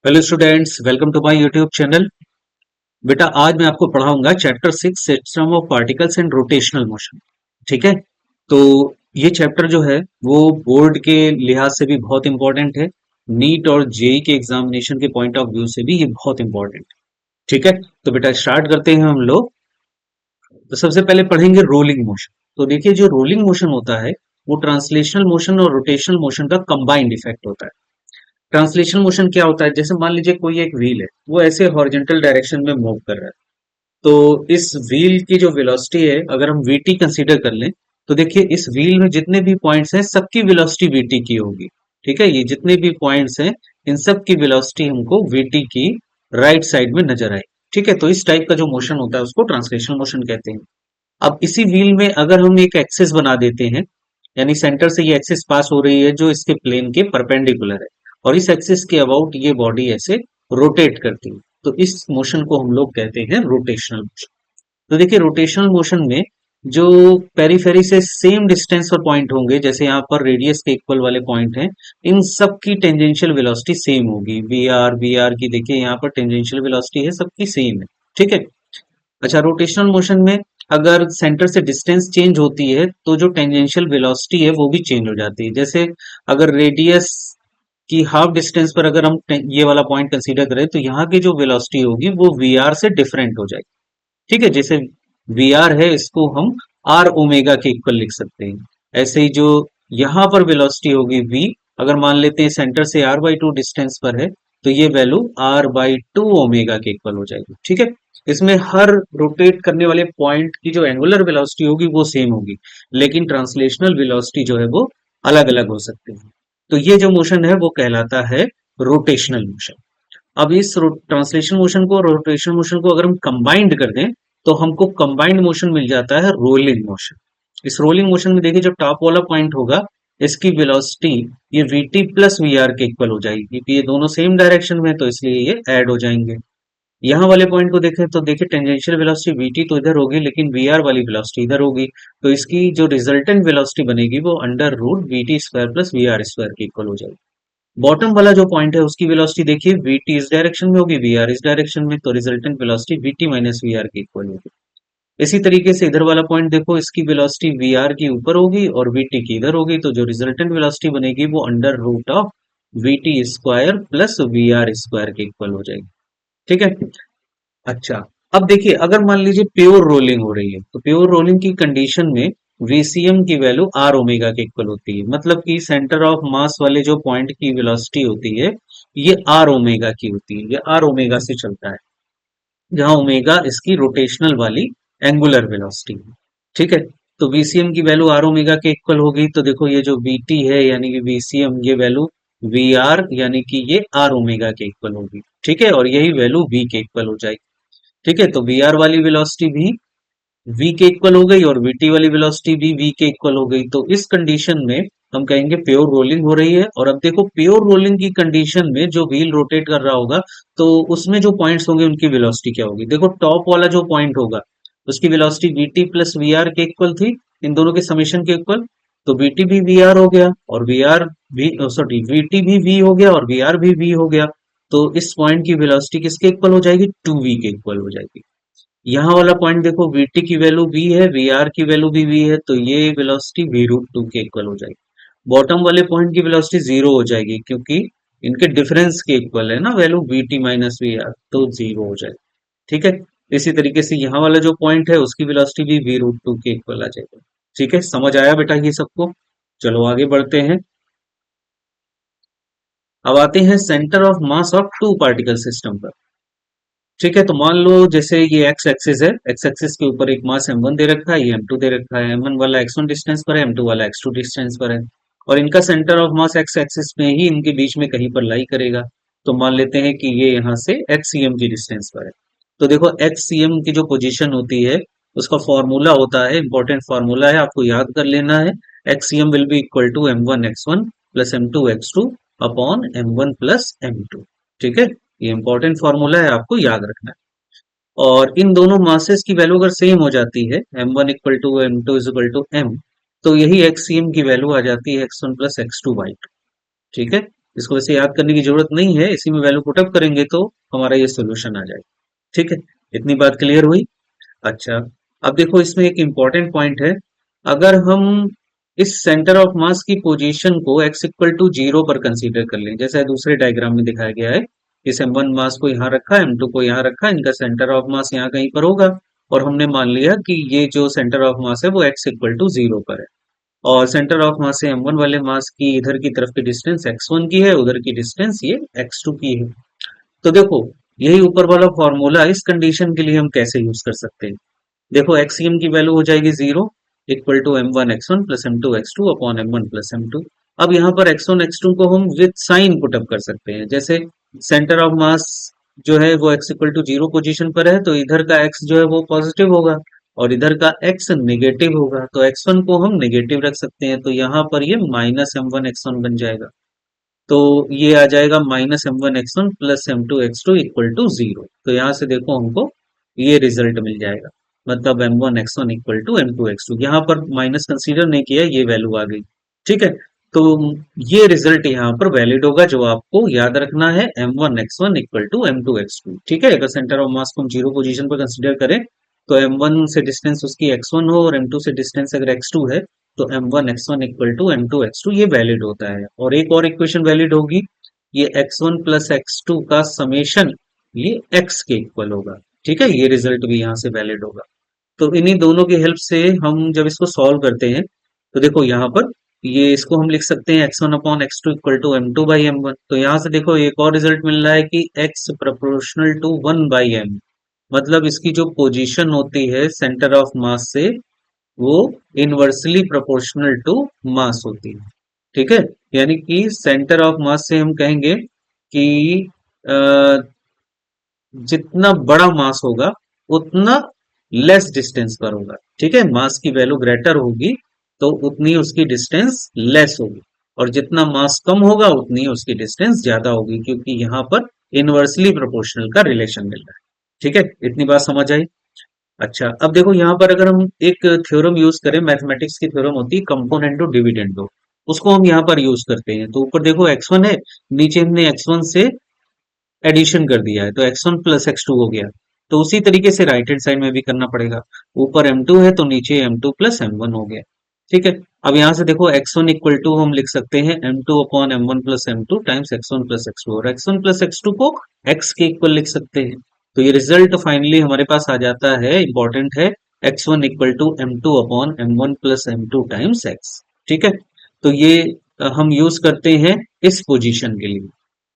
Hello students, welcome to my YouTube channel. बेटा आज मैं आपको पढ़ाऊंगा chapter 6 system of particles and rotational motion. ठीक है। तो ये चैप्टर जो है वो बोर्ड के लिहाज से भी बहुत इंपॉर्टेंट है। नीट और जेई के एग्जामिनेशन के पॉइंट ऑफ व्यू से भी ये बहुत इंपॉर्टेंट है। ठीक है। तो बेटा स्टार्ट करते हैं हम लोग। तो सबसे पहले पढ़ेंगे रोलिंग मोशन। तो देखिए जो रोलिंग मोशन होता है वो ट्रांसलेशनल मोशन और रोटेशनल मोशन का कंबाइंड इफेक्ट होता है। ट्रांसलेशनल मोशन क्या होता है? जैसे मान लीजिए कोई एक व्हील है, वो ऐसे हॉरिजॉन्टल डायरेक्शन में मूव कर रहा है। तो इस व्हील की जो वेलोसिटी है, अगर हम वीटी कंसीडर कर लें, तो देखिए इस व्हील में जितने भी पॉइंट्स हैं सबकी वेलोसिटी वीटी की होगी। ठीक है, ये जितने भी पॉइंट्स हैं इन सब की वेलोसिटी हमको वीटी की राइट साइड में नजर आए। ठीक है, तो इस टाइप का जो मोशन होता है उसको ट्रांसलेशनल मोशन कहते हैं। अब इसी व्हील में अगर हम एक एक्सिस बना देते हैं, यानी सेंटर से ये एक्सिस पास हो रही है जो इसके प्लेन के परपेंडिकुलर है, और इस एक्सिस के अबाउट ये बॉडी ऐसे रोटेट करती है, तो इस मोशन को हम लोग कहते हैं रोटेशनल मोशन। तो देखिए रोटेशनल मोशन में जो पेरीफेरी से सेम डिस्टेंस पर पॉइंट होंगे, जैसे यहाँ पर रेडियस के इक्वल वाले पॉइंट हैं, इन सब की टेंजेंशियल वेलोसिटी सेम होगी। वी आर की देखिए यहाँ पर टेंजेंशियल वेलोसिटी है, सबकी सेम है। ठीक है। अच्छा, रोटेशनल मोशन में अगर सेंटर से डिस्टेंस चेंज होती है तो जो टेंजेंशियल वेलोसिटी है वो भी चेंज हो जाती है। जैसे अगर रेडियस की हाफ डिस्टेंस पर अगर हम ये वाला पॉइंट कंसीडर करें तो यहाँ की जो वेलोसिटी होगी वो वी आर से डिफरेंट हो जाएगी। ठीक है, जैसे वी आर है इसको हम आर ओमेगा के इक्वल लिख सकते हैं। ऐसे ही जो यहाँ पर वेलोसिटी होगी वी, अगर मान लेते हैं सेंटर से आर बाई टू डिस्टेंस पर है, तो ये value r by two omega के इक्वल हो जाएगी। ठीक है। इसमें हर रोटेट करने वाले पॉइंट की जो एंगुलर वेलोसिटी होगी वो सेम होगी, लेकिन ट्रांसलेशनल वेलोसिटी जो है वो अलग अलग हो सकती है। तो ये जो मोशन है वो कहलाता है रोटेशनल मोशन। अब इस ट्रांसलेशन मोशन को और रोटेशन मोशन को अगर हम कंबाइंड कर दें तो हमको कंबाइंड मोशन मिल जाता है रोलिंग मोशन। इस रोलिंग मोशन में देखिए जो टॉप वाला पॉइंट होगा इसकी वेलोसिटी ये वीटी प्लस वी आर के इक्वल हो जाएगी, क्योंकि ये दोनों सेम डायरेक्शन में है, तो इसलिए ये ऐड हो जाएंगे। यहाँ वाले पॉइंट को देखें तो देखिए टेंजेंशियल वेलोसिटी वीटी तो इधर होगी, लेकिन वी आर वाली वेलोसिटी इधर होगी, तो इसकी जो रिजल्टेंट वेलोसिटी बनेगी वो under root v t square plus v r square के इक्वल हो जाएगी। बॉटम वाला जो पॉइंट है उसकी वेलोसिटी देखिए वीटी इस डायरेक्शन में होगी, वी आर इस डायरेक्शन में, तो resultant velocity v t minus v r के इक्वल होगी। इसी तरीके से इधर वाला पॉइंट देखो, इसकी वेलोसिटी वी आर की ऊपर होगी और वीटी की इधर होगी, तो जो रिजल्टेंट वेलोसिटी बनेगी वो under root of v t square plus v r square के इक्वल हो जाएगी। ठीक है। अच्छा, अब देखिए अगर मान लीजिए प्योर रोलिंग हो रही है, तो प्योर रोलिंग की कंडीशन में वीसीएम की वैल्यू आर ओमेगा के इक्वल होती है। मतलब कि सेंटर ऑफ मास वाले जो पॉइंट की वेलोसिटी होती है ये आर ओमेगा की होती है, ये आर ओमेगा से चलता है, जहां ओमेगा इसकी रोटेशनल वाली एंगुलर वेलोसिटी है। ठीक है। तो वीसीएम की वैल्यू आर ओमेगा के इक्वल होगी, तो देखो ये जो वीटी है यानी कि वीसीएम, ये वैल्यू वी आर यानी कि ये आर ओमेगा के इक्वल होगी। ठीक है, और यही वैल्यू वी के इक्वल हो जाएगी। ठीक है, तो वी आर वाली वेलोसिटी भी v के इक्वल हो गई और vt वाली वेलोसिटी भी v के इक्वल हो गई। तो इस कंडीशन में हम कहेंगे प्योर रोलिंग हो रही है। और अब देखो प्योर रोलिंग की कंडीशन में जो व्हील रोटेट कर रहा होगा तो उसमें जो पॉइंट्स होंगे उनकी वेलोसिटी क्या होगी? देखो टॉप वाला जो पॉइंट होगा उसकी velocity vt plus v r के इक्वल थी, इन दोनों के समेशन के इक्वल। तो vt भी वी आर हो गया और वी आर भी, सॉरी vt भी v हो गया और वी आर भी v हो गया। तो इस पॉइंट की वेलोसिटी किसके इक्वल हो जाएगी? 2v के इक्वल हो जाएगी। यहाँ वाला पॉइंट देखो vt की वैल्यू v है, वीआर की वैल्यू भी v है, तो ये वेलोसिटी v रूट टू के इक्वल हो जाएगी। बॉटम वाले पॉइंट की वेलोसिटी जीरो हो जाएगी, क्योंकि इनके डिफरेंस के इक्वल है ना value vt minus v r, तो जीरो हो जाएगी। ठीक है। इसी तरीके से यहाँ वाला जो पॉइंट है उसकी वेलोसिटी भी v रूट टू के इक्वल आ जाएगी। ठीक है, समझ आया बेटा ये सबको? चलो आगे बढ़ते हैं। अब आते हैं centre of mass of two particle system पर। ठीक है, तो मान लो जैसे ये एक्स एक्सिस है, एक्स एक्सिस के ऊपर एक मास m1 दे रखा है, ये m2 दे रखा है, m1 वाला x1 डिस्टेंस पर है, m2 वाला x2 डिस्टेंस पर है, और इनका centre of mass x axis में ही इनके बीच में कहीं पर लाई करेगा। तो मान लेते हैं कि ये यहाँ से xcm की डिस्टेंस पर है। तो देखो xcm की जो पोजीशन होती है उसका फॉर्मूला होता है, इंपॉर्टेंट फॉर्मूला है, आपको याद कर लेना है। xcm will be equal to m1 x1 plus m2 x2 upon m1 plus m2। ठीक है, ये इंपॉर्टेंट फॉर्मूला है, आपको याद रखना है। और इन दोनों मासेस की वैल्यू अगर सेम हो जाती है, m1 equal to m2 is equal to m, तो यही xcm की वैल्यू आ जाती है x1 plus x2 by two. ठीक है, इसको वैसे याद करने की जरूरत नहीं है, इसी में वैल्यू पुटअप करेंगे तो हमारा ये सोल्यूशन आ जाएगा। ठीक है, इतनी बात क्लियर हुई। अच्छा, अब देखो इसमें एक इम्पॉर्टेंट पॉइंट है। अगर हम इस सेंटर ऑफ मास की पोजीशन को x इक्वल टू जीरो पर कंसीडर कर लें, जैसा दूसरे डायग्राम में दिखाया गया है, इस m1 मास को यहाँ रखा, m2 को यहाँ रखा, इनका सेंटर ऑफ मास यहाँ कहीं पर होगा, और हमने मान लिया कि ये जो सेंटर ऑफ मास है वो x इक्वल टू जीरो पर है, और सेंटर ऑफ मास से m1 वाले मास की इधर की तरफ की डिस्टेंस x1 की है, उधर की डिस्टेंस ये x2 की है। तो देखो, यही ऊपर वाला फॉर्मूला इस कंडीशन के लिए हम कैसे यूज कर सकते हैं। देखो एक्सीएम की वैल्यू हो जाएगी zero, equal to m1 x1 plus m2 x2 upon m1 plus m2। अब यहाँ पर x1 x2 को हम विद साइन पुटअप कर सकते हैं। जैसे सेंटर ऑफ मास जो है वो x equal to zero position पर है, तो इधर का x जो है वो पॉजिटिव होगा और इधर का x नेगेटिव होगा, तो x1 को हम नेगेटिव रख सकते हैं, तो यहाँ पर ये माइनस m1 x1 बन जाएगा। तो ये आ जाएगा minus m1 x1 plus m2 x2 equal to zero. तो यहाँ से देखो हमको ये रिजल्ट मिल जाएगा, मतलब m1 x1 equal to m2 x2। यहाँ पर माइनस कंसीडर नहीं किया, ये वैल्यू आ गई। ठीक है, तो ये रिजल्ट यहाँ पर वैलिड होगा। जो आपको याद रखना है, m1 x1 equal to m2 x2। ठीक है, अगर सेंटर ऑफ मास को हम जीरो पोजीशन पर कंसीडर करें तो m1 से डिस्टेंस उसकी x1 हो और m2 से डिस्टेंस अगर x2 है, तो m1 x1 equal to m2 x2 ये वैलिड होता है। और एक और इक्वेशन वैलिड होगी, ये x1 प्लस x2 का समेशन ये x के इक्वल होगा। ठीक है, ये रिजल्ट भी यहाँ से वैलिड होगा। तो इन्हीं दोनों की हेल्प से हम जब इसको सॉल्व करते हैं, तो देखो यहाँ पर ये इसको हम लिख सकते हैं x1 upon x2 equal to m2 by m1। तो यहाँ से देखो एक और रिजल्ट मिल रहा है कि x proportional to 1 by m, मतलब इसकी जो पोजीशन होती है सेंटर ऑफ मास से वो इनवर्सली प्रोपोर्शनल टू मास होती है। ठीक है, यानी कि सेंटर ऑफ मास से हम कहेंगे कि अ, जितना बड़ा मास होगा उतना लेस डिस्टेंस पर होगा। ठीक है, मास की वैल्यू ग्रेटर होगी तो उतनी उसकी डिस्टेंस लेस होगी, और जितना मास कम होगा उतनी उसकी डिस्टेंस ज्यादा होगी, क्योंकि यहाँ पर इनवर्सली प्रोपोर्शनल का रिलेशन मिल रहा है। ठीक है, इतनी बात समझ आई। अच्छा, अब देखो यहाँ पर अगर हम एक थ्योरम यूज करें, मैथमेटिक्स की थ्योरम होती है कंपोनेंटो डिविडेंडो, उसको हम यहाँ पर यूज करते हैं। तो ऊपर देखो x1 है, नीचे हमने x1 से एडिशन कर दिया है, तो x1 प्लस x2 हो गया। तो उसी तरीके से राइट हैंड साइड में भी करना पड़ेगा। ऊपर m2 है तो नीचे m2 प्लस m1 हो गया। ठीक है, अब यहाँ से देखो x1 इक्वल टू हम लिख सकते हैं m2 upon m1 plus m2 times x1 plus x2, और x1 प्लस x2 को x के इक्वल लिख सकते हैं। तो ये रिजल्ट फाइनली हमारे पास आ जाता है, इंपॉर्टेंट है, x1 equal to m2 upon m1 plus m2 times x। ठीक है, तो ये हम यूज करते हैं इस पोजीशन के लिए।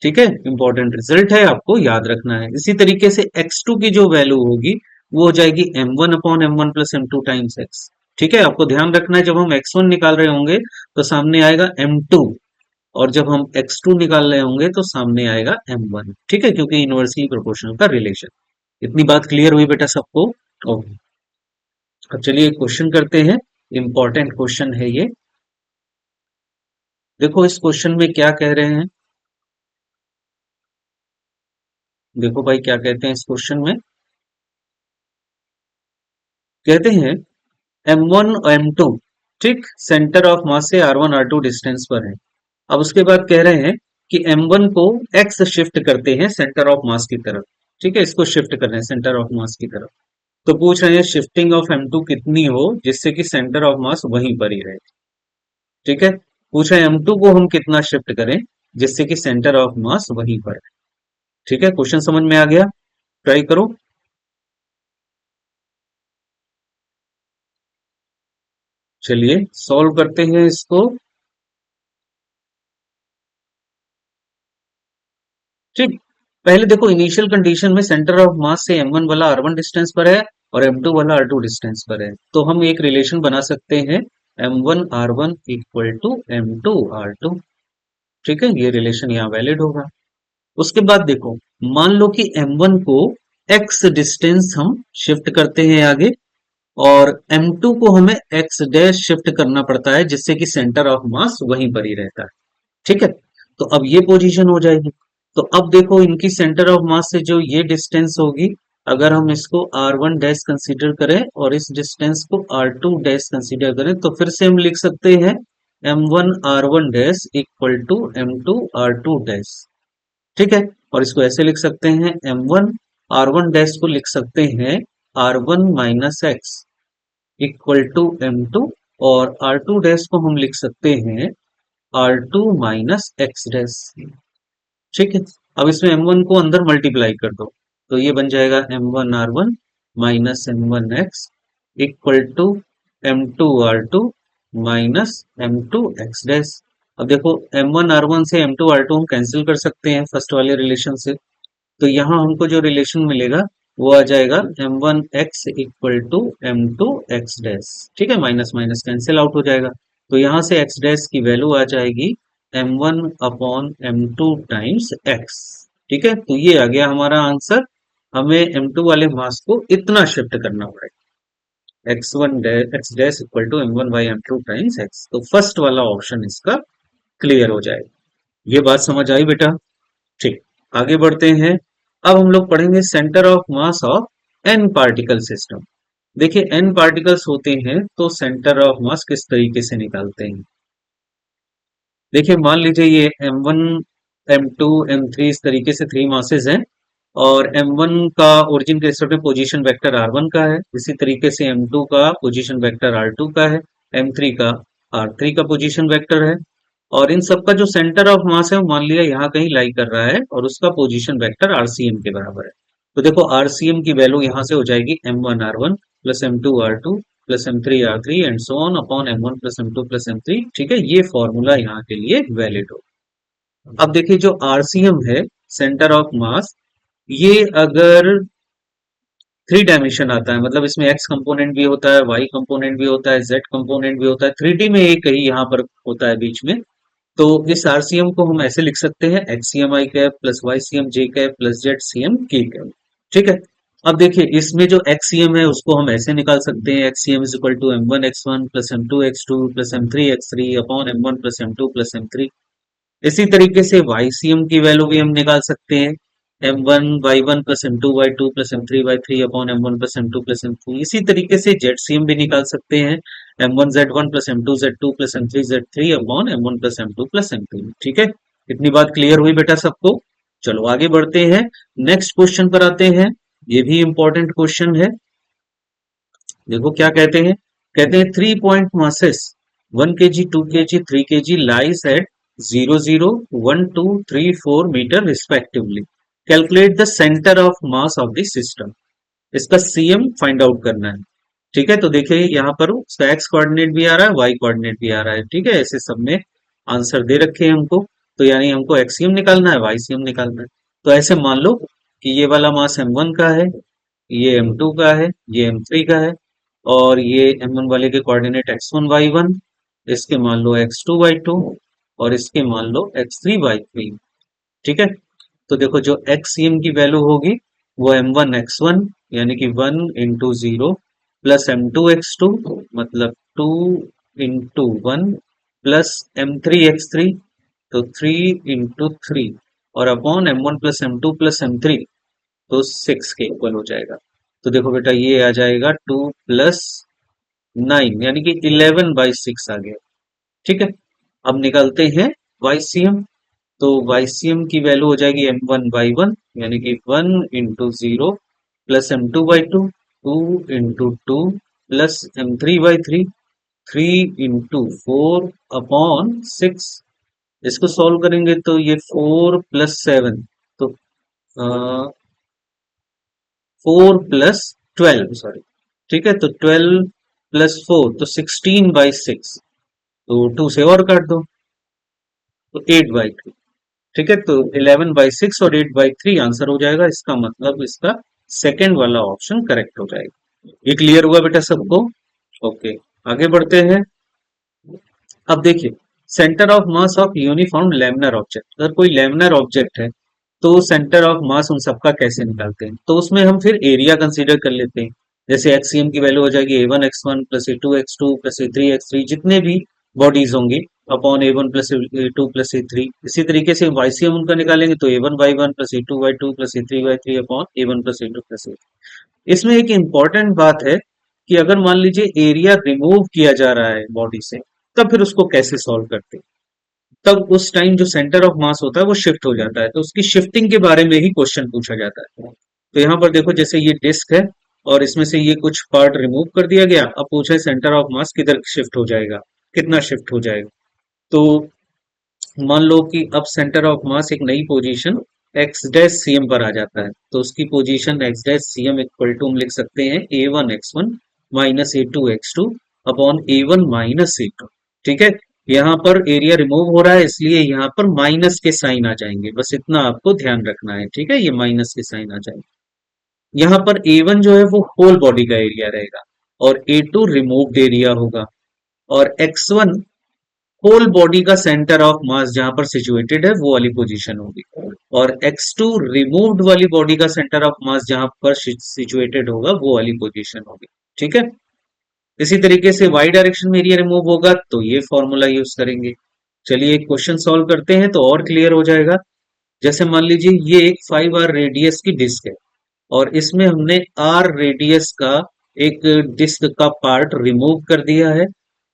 ठीक है, इंपॉर्टेंट रिजल्ट है, आपको याद रखना है। इसी तरीके से x2 की जो वैल्यू होगी वो हो जाएगी m1 upon m1 plus m2 times x। ठीक है, आपको ध्यान रखना है, जब हम x1 निकाल रहे होंगे तो सामने आएगा m2, और जब हम x2 निकाल रहे होंगे तो सामने आएगा m1। ठीक है, क्योंकि इनवर्सली प्रोपोर्शनल का रिलेशन। इतनी बात क्लियर हुई बेटा सबको? ओके, अब चलिए क्वेश्चन करते हैं। इंपॉर्टेंट क्वेश्चन है ये। देखो इस क्वेश्चन में क्या कह रहे हैं, देखो भाई क्या कहते हैं इस क्वेश्चन में। कहते हैं m1 और m2, ठीक, सेंटर ऑफ मास से r1 r2 डिस्टेंस पर है। अब उसके बाद कह रहे हैं कि m1 को x शिफ्ट करते हैं सेंटर ऑफ मास की तरफ। ठीक है, इसको शिफ्ट कर रहे हैं सेंटर ऑफ मास की तरफ। तो पूछ रहे हैं शिफ्टिंग ऑफ m2 कितनी हो जिससे कि सेंटर ऑफ मास वहीं पर ही रहे। ठीक है, पूछ रहे हैं m2 को हम कितना शिफ्ट करें जिससे कि सेंटर ऑफ मास वहीं पर है। ठीक है, क्वेश्चन समझ में आ गया? ट्राई करो। चलिए सॉल्व करते हैं इसको। ठीक, पहले देखो इनिशियल कंडीशन में सेंटर ऑफ मास से m1 वाला r1 डिस्टेंस पर है और m2 वाला r2 डिस्टेंस पर है, तो हम एक रिलेशन बना सकते हैं m1 r1 equal to m2 r2। ठीक है, ये रिलेशन यहाँ वैलिड होगा। उसके बाद देखो, मान लो कि m1 को x डिस्टेंस हम शिफ्ट करते हैं आगे, और m2 को हमें x डैश शिफ्ट करना पड़ता है जिससे कि सेंटर ऑफ मास वहीं पर ही रहता है। ठीक है, तो अब ये पोजीशन हो जाएगी। तो अब देखो इनकी सेंटर ऑफ मास से जो ये डिस्टेंस होगी, अगर हम इसको r1 डैश कंसीडर करें और इस डिस्टेंस को r2 डैश कंसीडर करें, तो फिर से हम लिख सकते हैं m1r1 dash equal to m2r2 dash. ठीक है, और इसको ऐसे लिख सकते हैं, m1r1 डैश को लिख सकते हैं r1 - x equal to m2, और r2 डैश को हम लिख सकते हैं r2 - x डैश। ठीक है, अब इसमें m1 को अंदर मल्टीप्लाई कर दो, तो ये बन जाएगा m1r1 -m1x equal to m2r2 -m2x dash. अब देखो m1r1 से m2r2 हम कैंसिल कर सकते हैं फर्स्ट वाले रिलेशन से, तो यहाँ हमको जो रिलेशन मिलेगा वो आ जाएगा m1x equal to m2x dash. ठीक है, माइनस माइनस कैंसिल आउट हो जाएगा, तो यहाँ से x डैश की वैल्यू आ जाएगी m1/m2 टाइम्स x। ठीक है, तो ये आ गया हमारा आंसर। हमें m2 वाले मास को इतना शिफ्ट करना पड़ेगा, x dash equal to m1/m2 times x। तो फर्स्ट वाला ऑप्शन इसका क्लियर हो जाएगा। ये बात समझ आई बेटा? ठीक, आगे बढ़ते हैं। अब हम लोग पढ़ेंगे centre of mass of n particle system. देखिए एन पार्टिकल्स होते हैं तो सेंटर ऑफ मास किस तरीके से निकालते हैं। देखिए मान लीजिए ये m1 m2 m3 इस तरीके से थ्री मासेस हैं, और m1 का ओरिजिन के रिस्पेक्ट में पोजीशन वेक्टर r1 का है, इसी तरीके से m2 का पोजीशन वेक्टर r2 का है, m3 का r3 का पोजीशन वेक्टर है, और इन सबका जो सेंटर ऑफ मास है वो मान लिया यहाँ कहीं लाई कर रहा है, और उसका पोजीशन वेक्टर आरसीएम के बराबर है। तो देखो आरसीएम की वैल्यू यहाँ से हो जाएगी m1r1 plus m2r2 plus m3r3 and so on upon m1 plus m2 plus m3। ठीक है, ये फॉर्मूला यहाँ के लिए वैलिड हो। अब देखिए जो आरसीएम है, सेंटर ऑफ मास, ये अगर थ्री डायमेंशन आता है, मतलब इसमें एक्स कंपोनेंट भी होता है, वाई कंपोनेंट भी होता है, जेड कंपोनेंट भी होता है, 3D में एक कहीं यहाँ पर होता है बीच में, तो इस आरसीएम को हम ऐसे लिख सकते हैं एक्ससीएम आई कैप प्लस वाईसीएम जे कैप प्लस जेड सीएम के कैप। ठीक है, अब देखिए इसमें जो एक्ससीएम है उसको हम ऐसे निकाल सकते हैं, XCM is equal to m1x1 plus m2x2 plus m3x3 upon m1 plus m2 plus m3। इसी तरीके से वाईसीएम की वैल्यू भी हम निकाल सकते हैं, m1y1 plus m2y2 plus m3y3 upon m1 plus m2 plus m3। इसी तरीके से जेडसीएम भी निकाल सकते हैं, m1z1 plus m2z2 plus m3z3 upon m1 plus m2 plus m3। ठीक है, इतनी बात क्लियर हुई बेटा सबको? चलो आगे बढ़ते हैं, नेक्स्ट क्वेश्चन पर आते हैं। ये भी इंपॉर्टेंट क्वेश्चन है। देखो क्या कहते हैं, कहते हैं 3 point masses 1 kg 2 kg 3 kg lies at 0, 0, 1, 2, 3, 4 metre respectively. Calculate the centre of mass of the system. इसका सीएम फाइंड आउट करना है। ठीक है, तो देखिए यहाँ पर उसका एक्स कोऑर्डिनेट भी आ रहा है, वाई कोऑर्डिनेट भी आ रहा है। ठीक है, ऐसे सब में आंसर दे रखे हैं हमको, तो यानी हमको एक्ससीएम निकालना है, वाईसीएम निकालना है। तो ऐसे मान लो कि ये वाला मास m1 का है, ये m2 का है, ये m3 का है, और ये m1 वाले के कोऑर्डिनेट x1 y1, इसके मान लो x2 y2, और इसके मान लो x3 y3। ठीक है, तो देखो जो xcm की वैल्यू होगी वो m1 x1 यानी कि 1 × 0 प्लस m2 x2 मतलब 2 × 1 प्लस m3 x3 तो 3 × 3 और upon m1 plus m2 plus m3 तो 6 के इक्वल हो जाएगा। तो देखो बेटा ये आ जाएगा 2 प्लस 9 यानी कि 11/6 आ गया। ठीक है, अब निकालते हैं YCM। तो YCM की वैल्यू हो जाएगी m1/1 यानी कि 1 × 0 plus m2/2 2 × 2 plus m3/3 3 × 4 upon 6। इसको सॉल्व करेंगे तो ये 4 प्लस 7 तो 4 प्लस 12 सॉरी। ठीक है, तो 12 प्लस 4 तो 16/6, तो 2 से और काट दो तो 8/2। ठीक है, तो 11/6 और 8/3 आंसर हो जाएगा। इसका मतलब इसका सेकेंड वाला ऑप्शन करेक्ट हो जाएगा। ये क्लियर हुआ बेटा सबको? ओके, आगे बढ़ते हैं। अब देखिए centre of mass of uniform laminar object, अगर कोई लैमिनर ऑब्जेक्ट है तो सेंटर ऑफ मास उन सबका कैसे निकालते हैं, तो उसमें हम फिर एरिया कंसीडर कर लेते हैं। जैसे एक्ससीएम की वैल्यू हो जाएगी a1x1 plus a2x2 plus a3x3 जितने भी बॉडीज होंगी upon a1 plus a2 plus a3। इसी तरीके से YCM उनका निकालेंगे तो a1y1 plus a2y2 plus a3y3 upon a1 plus a2 plus a3। इसमें एक इंपॉर्टेंट बात है कि अगर मान लीजिए एरिया रिमूव किया जा रहा है बॉडी से, तब फिर उसको कैसे सॉल्व करते हैं? तब उस टाइम जो सेंटर ऑफ मास होता है वो शिफ्ट हो जाता है, तो उसकी शिफ्टिंग के बारे में ही क्वेश्चन पूछा जाता है। तो यहाँ पर देखो, जैसे ये डिस्क है और इसमें से ये कुछ पार्ट रिमूव कर दिया गया, अब पूछा है सेंटर ऑफ मास किधर शिफ्ट हो जाएगा, कितना शिफ्ट हो जाएगा। तो मान लो कि अब सेंटर ऑफ मास एक नई position x dash c m पर आ जाता है, तो उसकी position x dash c m equal to हम लिख सकते हैं A1 x1 minus A2 x2 upon A1 minus A2। ठीक है, यहाँ पर एरिया रिमूव हो रहा है इसलिए यहाँ पर माइनस के साइन आ जाएंगे, बस इतना आपको ध्यान रखना है। ठीक है, ये माइनस के साइन आ जाएंगे। यहाँ पर A1 जो है वो होल बॉडी का एरिया रहेगा और A2 रिमूव्ड एरिया होगा, और x1 होल बॉडी का सेंटर ऑफ मास जहां पर सिचुएटेड है वो वाली पोजीशन होगी, और x2 रिमूव्ड वाली बॉडी का सेंटर ऑफ मास जहां पर सिचुएटेड होगा वो वाली पोजीशन होगी। ठीक है, इसी तरीके से y डायरेक्शन में एरिया रिमूव होगा तो ये फॉर्मूला यूज करेंगे। चलिए एक क्वेश्चन सॉल्व करते हैं तो और क्लियर हो जाएगा। जैसे मान लीजिए ये एक 5r रेडियस की डिस्क है और इसमें हमने r रेडियस का एक डिस्क का पार्ट रिमूव कर दिया है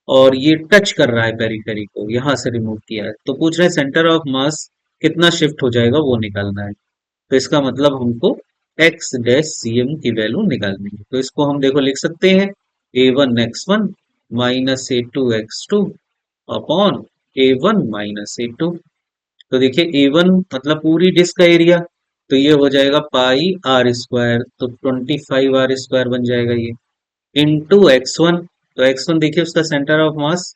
और ये टच कर रहा है पेरिफेरी को, यहां से रिमूव किया है, तो पूछ रहे हैं सेंटर ऑफ मास कितना शिफ्ट हो जाएगा वो निकालना है। तो इसका मतलब हमको एक्स डैश सी एम की वैल्यू निकालनी है। तो इसको हम देखो लिख सकते हैं A1 x1 minus A2 x2 upon A1 minus A2। तो देखिए A1 मतलब पूरी डिस्क का एरिया, तो ये हो जाएगा पाई आर स्क्वायर, तो 25r² बन जाएगा ये, इंटू x1। तो x1 देखिए उसका सेंटर ऑफ मास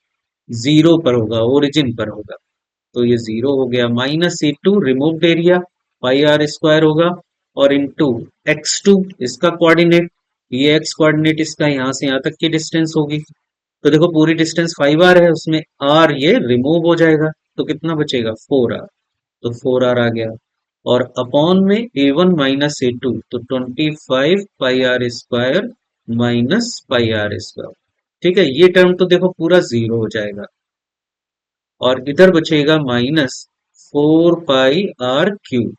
जीरो पर होगा, ओरिजिन पर होगा, तो ये जीरो हो गया, minus C2 removed area πr² होगा, और इंटू x2 इसका कोऑर्डिनेट, ये x कोऑर्डिनेट इसका यहाँ से यहाँ तक की डिस्टेंस होगी। तो देखो पूरी डिस्टेंस 5r है, उसमें r ये रिमूव हो जाएगा, तो कितना बचेगा 4r, तो 4r आ गया, और अपॉन में A1 माइनस A2, तो 25 πr² माइनस πr²। ठीक है, ये टर्म तो देखो पूरा जीरो हो जाएगा, और इधर बचेगा -4 πr³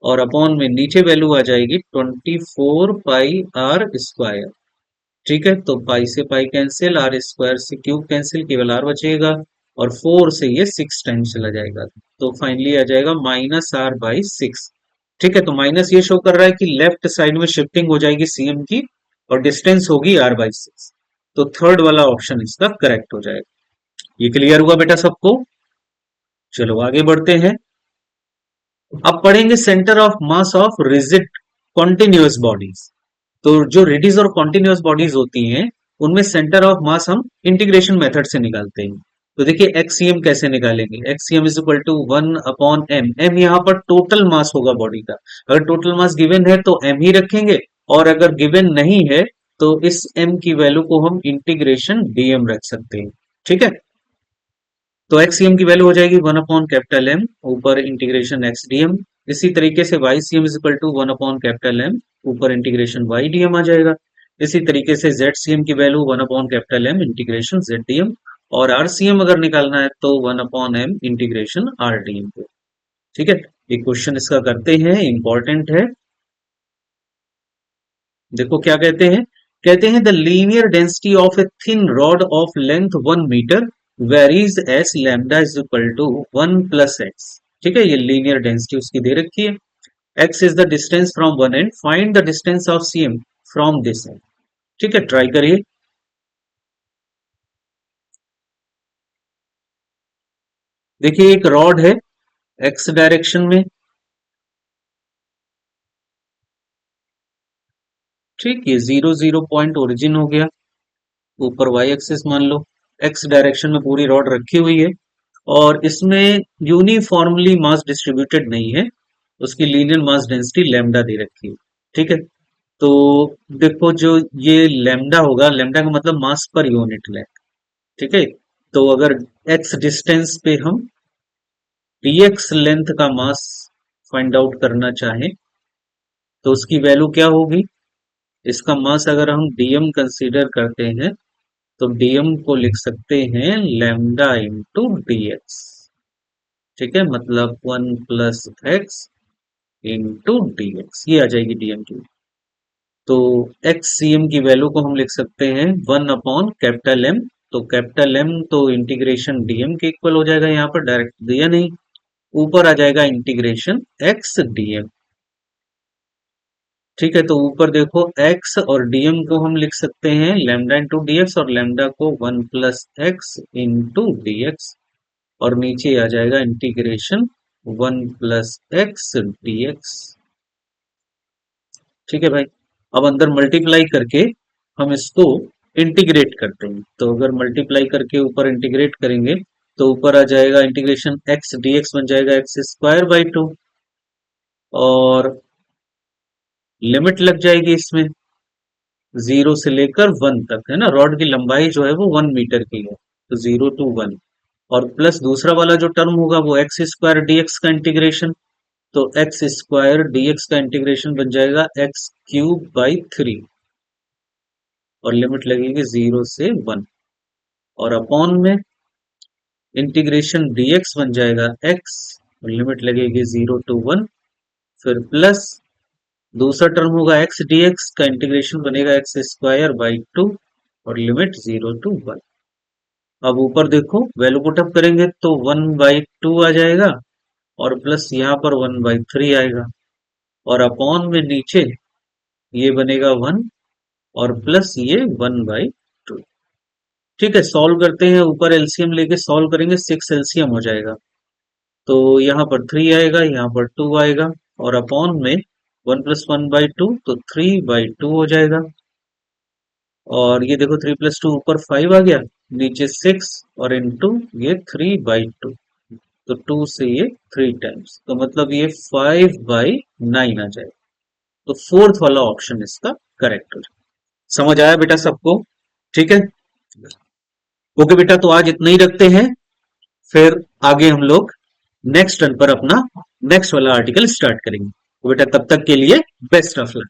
और अपॉन में नीचे वैल्यू आ जाएगी 24 πr²। ठीक है, तो पाई से पाई कैंसिल, आर स्क्वायर से क्यूब कैंसिल, केवल आर बचेगा, और 4 से ये 6 टाइम्स चला जाएगा, तो फाइनली आ जाएगा -r/6। ठीक है, तो माइनस ये शो कर रहा है कि लेफ्ट साइड में शिफ्टिंग हो जाएगी सीएम की और डिस्टेंस होगी r/6, तो थर्ड वाला ऑप्शन इसका करेक्ट हो जाएगा। ये क्लियर हुआ बेटा सबको? चलो आगे बढ़ते हैं। अब पढ़ेंगे centre of mass of rigid continuous bodies. तो जो रिजिड और कॉन्टिन्यूअस बॉडीज होती हैं उनमें सेंटर ऑफ मास हम इंटीग्रेशन मेथड से निकालते हैं। तो देखिए एक्सीएम कैसे निकालेंगे, XCM is equal to 1/m। M यहाँ पर टोटल मास होगा बॉडी का, अगर टोटल मास गिवन है तो m ही रखेंगे, और अगर गिवन नहीं है तो इस m की वैल्यू को हम इंटीग्रेशन dm रख सकते हैं। ठीक है, तो एक्सीएम की वैल्यू हो जाएगी 1/M ऊपर इंटीग्रेशन एक्स डीएम। इसी तरीके से YCM is equal to 1/M ऊपर इंटीग्रेशन वाई डीएम आ जाएगा। इसी तरीके से जेडसीएम की value 1/M integration Z DM, और आरसीएम अगर निकालना है तो 1/M इंटीग्रेशन आर डीएम को। ठीक है, ये क्वेश्चन इसका करते हैं, इंपॉर्टेंट है। देखो क्या कहते हैं the linear density of a thin rod of length 1 metre varies as lambda is equal to 1 + x। ठीक है, ये लीनियर डेंसिटी उसकी दे रखी है। x is the distance from one and, find the distance of CM from this and. ठीक है, try करिए। देखिए एक रॉड है x डायरेक्शन में, ठीक, ये 0 0 पॉइंट ओरिजिन हो गया, ऊपर वाई एक्सिस मान लो, x डायरेक्शन में पूरी रॉड रखी हुई है, और इसमें यूनिफॉर्मली मास डिस्ट्रीब्यूटेड नहीं है, उसकी लीनियर मास डेंसिटी लैम्डा दे रखी है। ठीक है, तो देखो जो ये लैम्डा होगा, लैम्डा का मतलब मास पर यूनिट लेंथ। ठीक है, तो अगर x डिस्टेंस पे हम dx लेंथ का मास फाइंड आउट करना चाहें तो उसकी वैल्यू क्या होगी, इसका मास अगर हम dm कंसीडर करते हैं तो dm को लिख सकते हैं लैम्डा इंटू dx। ठीक है, मतलब 1 + x इंटू dx, ये आ जाएगी dm की। तो एक्स सी एम की वैल्यू को हम लिख सकते हैं 1/M तो कैपिटल एम तो इंटीग्रेशन डीएम के इक्वल हो जाएगा, यहाँ पर डायरेक्ट दिया नहीं, ऊपर आ जाएगा इंटीग्रेशन एक्स डीएम। ठीक है, तो ऊपर देखो x और dm को हम लिख सकते हैं लैम्डा इंटू dx, और लैम्डा को 1 प्लस एक्स इंटू dx, और नीचे आ जाएगा इंटीग्रेशन 1 प्लस एक्स dx। ठीक है भाई, अब अंदर मल्टीप्लाई करके हम इसको इंटीग्रेट करते हैं। तो अगर मल्टीप्लाई करके ऊपर इंटीग्रेट करेंगे तो ऊपर आ जाएगा इंटीग्रेशन x dx बन जाएगा एक्स स्क्वायर बाई 2, और लिमिट लग जाएगी इसमें 0 से लेकर 1 तक, है ना। रॉड की लंबाई जो है वो 1 मीटर की है, तो 0 टू 1, और प्लस दूसरा वाला जो टर्म होगा वो एक्स स्क्वायर डीएक्स का इंटीग्रेशन, तो एक्स स्क्वायर डीएक्स का इंटीग्रेशन बन जाएगा एक्स क्यूब बाई 3, और लिमिट लगेगी 0 से 1, और अपॉन में इंटीग्रेशन डीएक्स बन जाएगा एक्स, और लिमिट लगेगी 0 टू 1, फिर प्लस दूसरा टर्म होगा एक्स डीएक्स का इंटीग्रेशन बनेगा एक्स स्क्वायर बाई 2, और लिमिट 0 टू 1। अब ऊपर देखो वैल्यू पुटअप करेंगे तो 1 बाई 2 आ जाएगा, और प्लस यहाँ पर 1 बाई 3 आएगा, और अपॉन में नीचे ये बनेगा 1, और प्लस ये 1 बाई 2। ठीक है, सॉल्व करते हैं, ऊपर एलसीएम लेके सॉल्व करेंगे, 6 एलसीएम हो जाएगा, तो यहाँ पर 3 आएगा, यहाँ पर 2 आएगा, और अपॉन में 1 प्लस 1 बाई 2, तो 3 बाई 2 हो जाएगा, और ये देखो 3 प्लस 2 ऊपर 5 आ गया, नीचे 6, और इनटू ये 3 बाई 2, तो 2 से ये 3 टाइम्स, तो मतलब ये 5 बाई 9 आ जाएगा। तो फोर्थ वाला ऑप्शन इसका करेक्ट हो जाएगा। समझ आया बेटा सबको? ठीक है, ओके बेटा, तो आज इतना ही रखते हैं, फिर आगे हम लोग नेक्स्ट टर्न पर अपना नेक्स्ट वाला आर्टिकल स्टार्ट करेंगे। तो बेटा तब तक के लिए बेस्ट ऑफ लक।